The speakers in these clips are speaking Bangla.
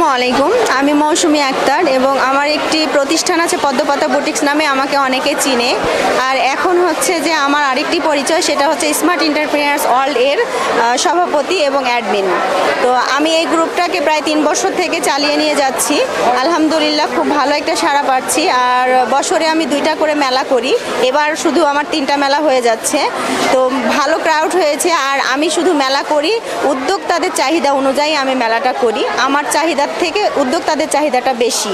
আসসালামু আলাইকুম, আমি মৌসুমী আক্তার এবং আমার একটি প্রতিষ্ঠান আছে পদ্মপাতা বুটিক্স নামে, আমাকে অনেকে চিনে। আর এখন হচ্ছে যে আমার আরেকটি পরিচয়, সেটা হচ্ছে স্মার্ট এন্টারপ্রেনার্স ওয়ার্ল্ড এর সভাপতি এবং অ্যাডমিন। তো আমি এই গ্রুপটাকে প্রায় 3 বছর থেকে চালিয়ে নিয়ে যাচ্ছি। আলহামদুলিল্লাহ খুব ভালো একটা সাড়া পাচ্ছি। আর বছরে আমি 2টা করে মেলা করি, এবার শুধু আমার 3টা মেলা হয়ে যাচ্ছে। তো ভালো ক্রাউড হয়েছে। আর আমি শুধু মেলা করি উদ্যোক্তাদের চাহিদা অনুযায়ী, আমি মেলাটা করি। আমার চাহিদার থেকে উদ্যোক্তাদের চাহিদাটা বেশি।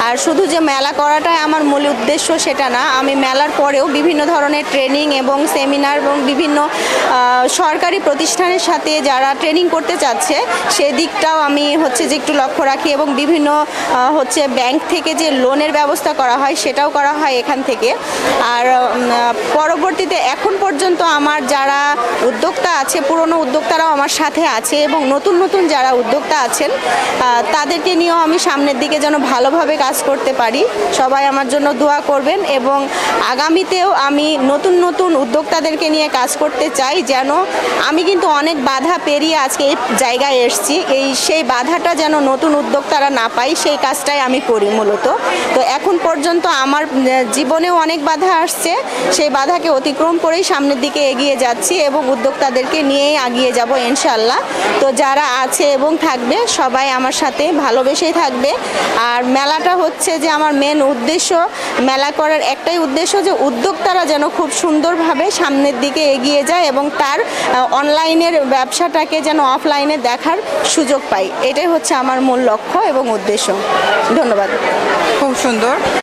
আর শুধু যে মেলা করাটাই আমার মূল উদ্দেশ্য সেটা না, আমি মেলার পরেও বিভিন্ন ধরনের ট্রেনিং এবং সেমিনার এবং বিভিন্ন সরকারি প্রতিষ্ঠানের সাথে যারা ট্রেনিং করতে চাচ্ছে সেদিকটাও আমি হচ্ছে যে একটু লক্ষ্য রাখি, এবং বিভিন্ন হচ্ছে ব্যাংক থেকে যে লোনের ব্যবস্থা করা হয় সেটাও করা হয় এখান থেকে। আর পরবর্তীতে এখন পর্যন্ত আমার যারা উদ্যোক্তা আছে, পুরনো উদ্যোক্তারাও আমার সাথে আছে, এবং নতুন নতুন যারা উদ্যোক্তা আছেন তাদেরকে নিয়েও আমি সামনের দিকে যেন ভালোভাবে কাজ করতে পারি। সবাই আমার জন্য দোয়া করবেন, এবং আগামীতেও আমি নতুন নতুন উদ্যোক্তাদেরকে নিয়ে কাজ করতে চাই। যেন আমি কিন্তু অনেক বাধা পেরিয়ে আজকে এই জায়গায় এসেছি, সেই বাধাটা যেন নতুন উদ্যোক্তারা না পাই, সেই কাজটাই আমি করি মূলত। তো এখন পর্যন্ত আমার জীবনেও অনেক বাধা আসছে, সেই বাধাকে অতিক্রম করেই সামনের দিকে এগিয়ে যাচ্ছি, এবং উদ্যোক্তাদেরকে নিয়েই এগিয়ে যাব ইনশাল্লাহ। তো যারা আছে এবং থাকবে সবাই আমার সাথে ভালোবেসেই থাকবে। আর মেলাটা হচ্ছে যে আমার মেন উদ্দেশ্য, মেলা করার একটাই উদ্দেশ্য যে উদ্যোক্তারা যেন খুব সুন্দরভাবে সামনের দিকে এগিয়ে যায়, এবং তার অনলাইনের ব্যবসাটাকে যেন অফলাইনে দেখার সুযোগ পায়। এটাই হচ্ছে আমার মূল লক্ষ্য এবং উদ্দেশ্য। ধন্যবাদ। খুব সুন্দর।